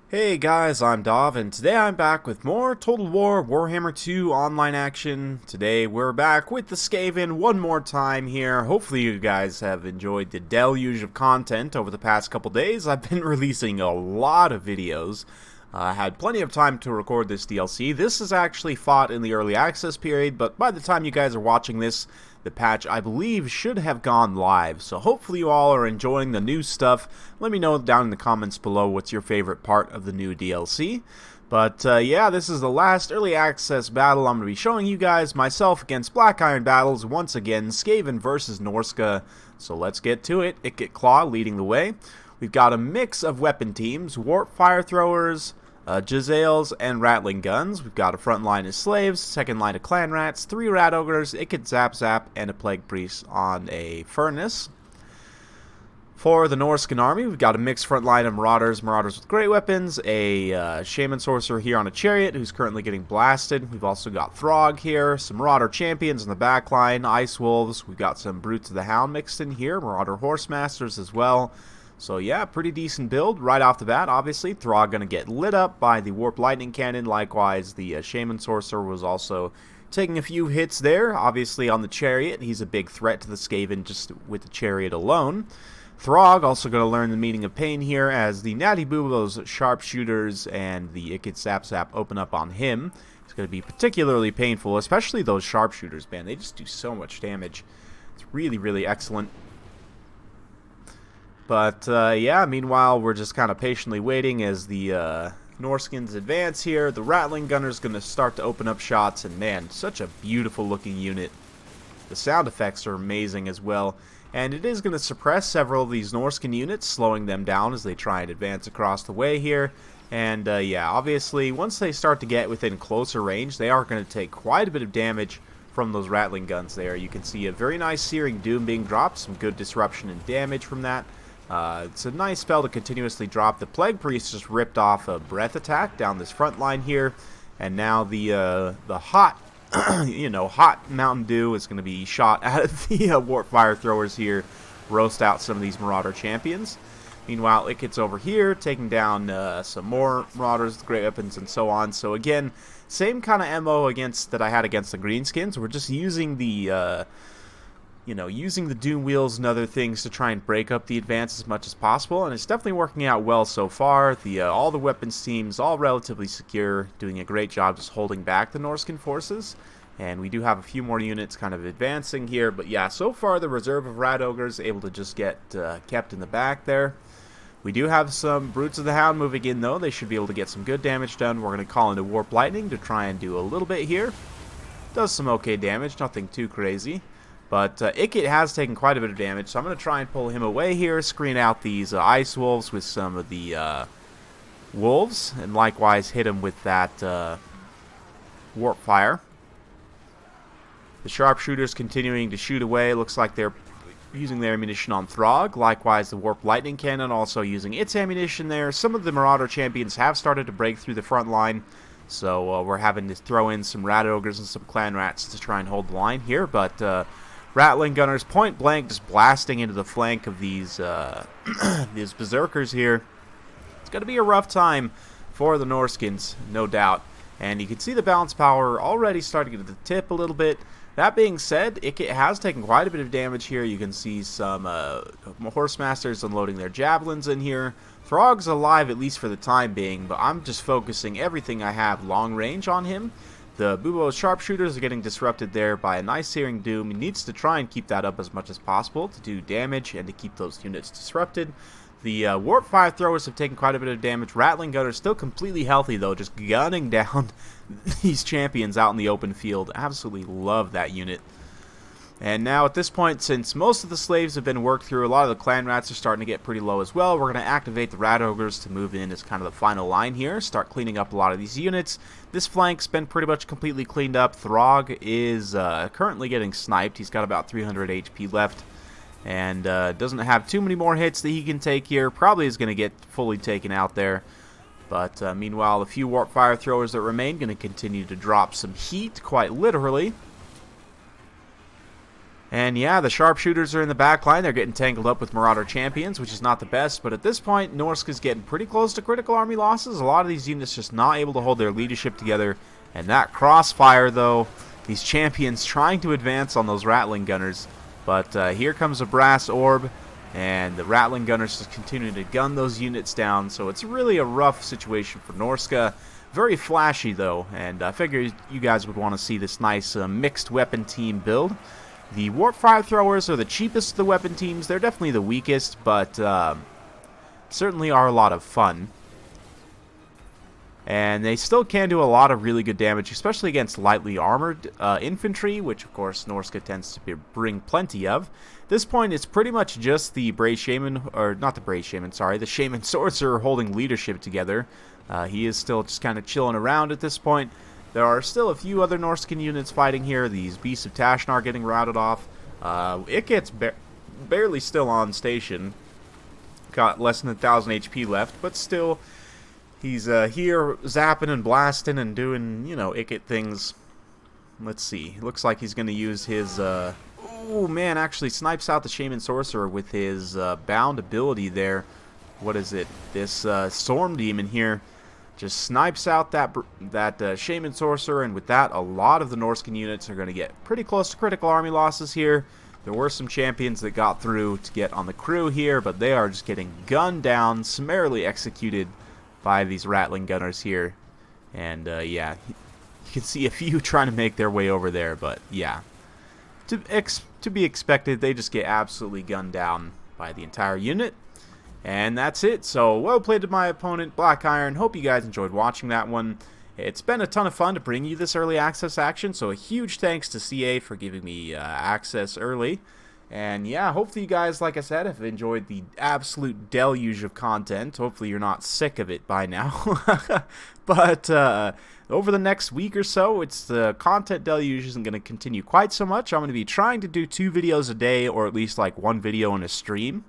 Hey guys, I'm Dov, and today I'm back with more Total War Warhammer 2 online action. Today we're back with the Skaven one more time here. Hopefully you guys have enjoyed the deluge of content over the past couple days. I've been releasing a lot of videos. I had plenty of time to record this DLC. This is actually fought in the early access period, but by the time you guys are watching this, the patch, I believe, should have gone live. So hopefully you all are enjoying the new stuff. Let me know down in the comments below what's your favorite part of the new DLC. But yeah, this is the last early access battle I'm going to be showing you guys. Myself against Black Iron Battles, once again, Skaven versus Norsca. So let's get to it. Ikit Claw leading the way. We've got a mix of weapon teams, Warp Fire Throwers, Jezzails, and Rattling Guns. We've got a front line of Slaves, second line of Clan Rats, 3 Rat Ogres, Ikit Zap Zap, and a Plague Priest on a Furnace. For the Norscan army, we've got a mixed front line of Marauders with great weapons, a Shaman Sorcerer here on a Chariot who's currently getting blasted. We've also got Throg here, some Marauder Champions in the back line, Ice Wolves. We've got some Brutes of the Hound mixed in here, Marauder Horsemasters as well. So yeah, pretty decent build right off the bat. Obviously, Throg going to get lit up by the Warp Lightning Cannon. Likewise, the Shaman Sorcerer was also taking a few hits there. Obviously, on the Chariot, he's a big threat to the Skaven just with the Chariot alone. Throg also going to learn the meaning of pain here as the Natty Boobos, Sharpshooters, and the Ikit Zap Zap open up on him. It's going to be particularly painful, especially those Sharpshooters, man. They just do so much damage. It's really, really excellent. But, yeah, meanwhile, we're just kind of patiently waiting as the Norskins advance here. The Rattling Gunner's going to start to open up shots, and man, such a beautiful looking unit. The sound effects are amazing as well, and it is going to suppress several of these Norscan units, slowing them down as they try and advance across the way here. And, yeah, obviously, once they start to get within closer range, they are going to take quite a bit of damage from those Rattling Guns there. You can see a very nice Searing Doom being dropped, some good disruption and damage from that. It's a nice spell to continuously drop. The Plague Priest just ripped off a breath attack down this front line here, and now the hot, hot Mountain Dew is going to be shot out of the Warp Fire Throwers here, roast out some of these Marauder Champions. Meanwhile, Ikit's over here taking down some more Marauders with great weapons and so on. So again, same kind of MO that I had against the Greenskins. We're just using the using the Doom Wheels and other things to try and break up the advance as much as possible, and it's definitely working out well so far. All the weapons teams, all relatively secure, doing a great job just holding back the Norscan forces, and we do have a few more units kind of advancing here, but yeah, so far the reserve of Rat Ogres able to just get kept in the back there. We do have some Brutes of the Hound moving in, though. They should be able to get some good damage done. We're going to call into Warp Lightning to try and do a little bit here. Does some okay damage, nothing too crazy. But Ikit has taken quite a bit of damage, so I'm going to try and pull him away here, screen out these Ice Wolves with some of the Wolves, and likewise hit him with that Warp Fire. The Sharpshooters continuing to shoot away. Looks like they're using their ammunition on Throg. Likewise, the Warp Lightning Cannon also using its ammunition there. Some of the Marauder Champions have started to break through the front line, so we're having to throw in some Rat Ogres and some Clan Rats to try and hold the line here, but Rattling Gunners point blank just blasting into the flank of these these Berserkers here. It's going to be a rough time for the Norskins, no doubt. And you can see the balance power already starting to tip a little bit. That being said, Ikit has taken quite a bit of damage here. You can see some Horsemasters unloading their Javelins in here. Throg's alive, at least for the time being, but I'm just focusing everything I have long range on him. The Bubo Sharpshooters are getting disrupted there by a nice Searing Doom. He needs to try and keep that up as much as possible to do damage and to keep those units disrupted. The Warp Fire Throwers have taken quite a bit of damage. Rattling Gunners still completely healthy, though, just gunning down these champions out in the open field. Absolutely love that unit. And now at this point, since most of the slaves have been worked through, a lot of the Clan Rats are starting to get pretty low as well. We're going to activate the Rat Ogres to move in as kind of the final line here, start cleaning up a lot of these units. This flank's been pretty much completely cleaned up. Throg is currently getting sniped. He's got about 300 HP left, and doesn't have too many more hits that he can take here. Probably is going to get fully taken out there. But meanwhile, the few Warp Fire Throwers that remain going to continue to drop some heat, quite literally. And yeah, the sharpshooters are in the back line. They're getting tangled up with Marauder champions, which is not the best. But at this point, Norsca's getting pretty close to critical army losses. A lot of these units just not able to hold their leadership together. And that crossfire, though, these champions trying to advance on those Rattling Gunners. But here comes a Brass Orb, and the Rattling Gunners just continue to gun those units down. So it's really a rough situation for Norsca. Very flashy, though, and I figured you guys would want to see this nice mixed weapon team build. The Warp Fire Throwers are the cheapest of the weapon teams. They're definitely the weakest, but certainly are a lot of fun. And they still can do a lot of really good damage, especially against lightly armored infantry, which of course Norsca tends to bring plenty of. At this point, it's pretty much just the Brave Shaman, or not the Brave Shaman, sorry, the Shaman Sorcerer holding leadership together. He is still just kind of chilling around at this point. There are still a few other Norscan units fighting here. These Beasts of Tashnar getting routed off. It gets barely still on station. Got less than 1,000 HP left, but still, he's here zapping and blasting and doing, you know, Ikit things. Let's see. Looks like he's going to use his... oh, man, actually snipes out the Shaman Sorcerer with his bound ability there. What is it? This Storm Demon here just snipes out that Shaman Sorcerer, and with that, a lot of the Norscan units are going to get pretty close to critical army losses here. There were some champions that got through to get on the crew here, but they are just getting gunned down, summarily executed by these Rattling Gunners here. And yeah, you can see a few trying to make their way over there, but yeah. To be expected, they just get absolutely gunned down by the entire unit. And that's it. So, well played to my opponent, Black Iron. Hope you guys enjoyed watching that one. It's been a ton of fun to bring you this early access action, so a huge thanks to CA for giving me access early. And yeah, hopefully you guys, like I said, have enjoyed the absolute deluge of content. Hopefully you're not sick of it by now. But over the next week or so, the content deluge isn't going to continue quite so much. I'm going to be trying to do 2 videos a day, or at least like 1 video in a stream.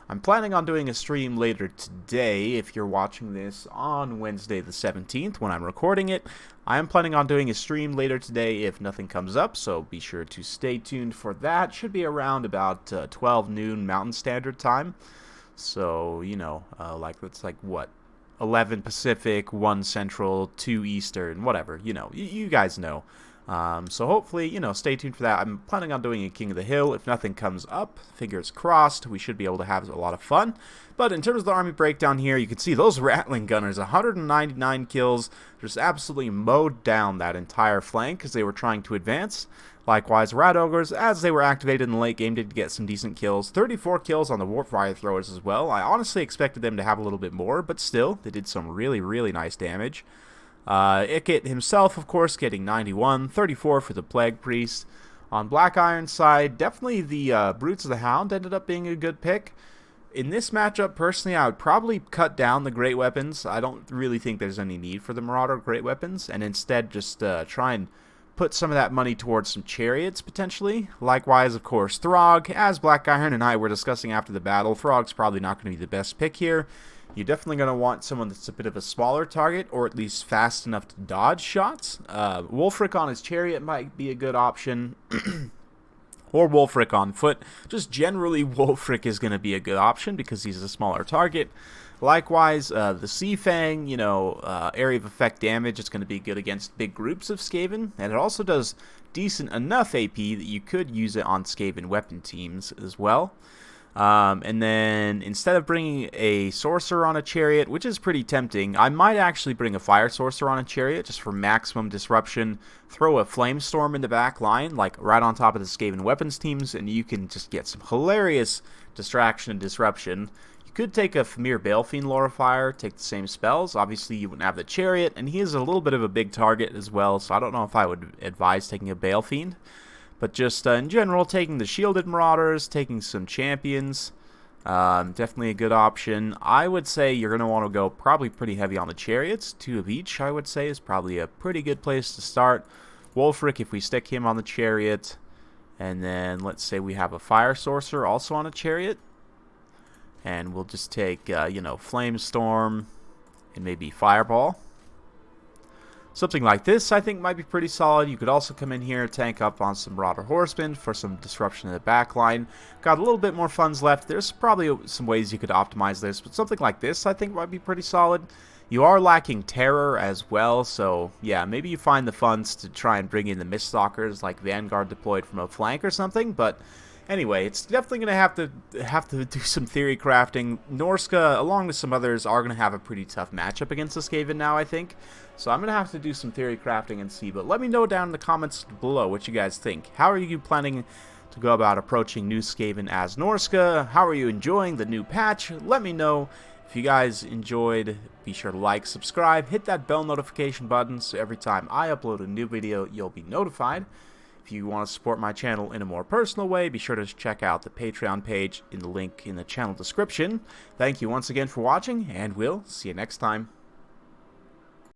I'm planning on doing a stream later today. If you're watching this on Wednesday the 17th when I'm recording it, I am planning on doing a stream later today if nothing comes up, so be sure to stay tuned for that. Should be around about 12 noon Mountain Standard Time. So, you know, that's like what? 11 Pacific, 1 Central, 2 Eastern, whatever. You know, you guys know. So hopefully, you know, stay tuned for that. I'm planning on doing a King of the Hill. If nothing comes up, fingers crossed, we should be able to have a lot of fun. But in terms of the army breakdown here, you can see those Rattling Gunners, 199 kills, just absolutely mowed down that entire flank as they were trying to advance. Likewise, Rat Ogres, as they were activated in the late game, did get some decent kills. 34 kills on the Warp Fire Throwers as well. I honestly expected them to have a little bit more, but still, they did some really, really nice damage. Ikit himself, of course, getting 91, 34 for the Plague Priest. On Black Iron's side, definitely the Brutes of the Hound ended up being a good pick. In this matchup, personally, I would probably cut down the Great Weapons. I don't really think there's any need for the Marauder Great Weapons, and instead just try and put some of that money towards some Chariots, potentially. Likewise, of course, Throg. As Black Iron and I were discussing after the battle, Throg's probably not going to be the best pick here. You're definitely going to want someone that's a bit of a smaller target, or at least fast enough to dodge shots. Wulfric on his chariot might be a good option, or Wulfric on foot. Just generally, Wulfric is going to be a good option because he's a smaller target. Likewise, the Sea Fang, you know, area of effect damage is going to be good against big groups of Skaven, and it also does decent enough AP that you could use it on Skaven weapon teams as well. And then instead of bringing a Sorcerer on a Chariot, which is pretty tempting, I might actually bring a Fire Sorcerer on a Chariot just for maximum disruption. Throw a Flamestorm in the back line, like right on top of the Skaven weapons teams, and you can just get some hilarious distraction and disruption. You could take a Famir Balefiend Lorifier, take the same spells. Obviously, you wouldn't have the Chariot, and he is a little bit of a big target as well, so I don't know if I would advise taking a Balefiend. But just in general, taking the Shielded Marauders, taking some Champions, definitely a good option. I would say you're going to want to go probably pretty heavy on the Chariots. 2 of each, I would say, is probably a pretty good place to start. Wulfric, if we stick him on the Chariot, and then let's say we have a Fire Sorcerer also on a Chariot, and we'll just take, you know, Flamestorm and maybe Fireball. Something like this I think might be pretty solid. You could also come in here, tank up on some Marauder Horsemen for some disruption in the back line. Got a little bit more funds left. There's probably some ways you could optimize this, but something like this I think might be pretty solid. You are lacking terror as well, so yeah, maybe you find the funds to try and bring in the Miststalkers like Vanguard deployed from a flank or something, but anyway, it's definitely going to have to do some theory crafting. Norsca, along with some others, are going to have a pretty tough matchup against the Skaven now, I think. So I'm going to have to do some theory crafting and see. But let me know down in the comments below what you guys think. How are you planning to go about approaching new Skaven as Norsca? How are you enjoying the new patch? Let me know. If you guys enjoyed, be sure to like, subscribe, hit that bell notification button so every time I upload a new video, you'll be notified. If you want to support my channel in a more personal way, be sure to check out the Patreon page in the link in the channel description. Thank you once again for watching, and we'll see you next time.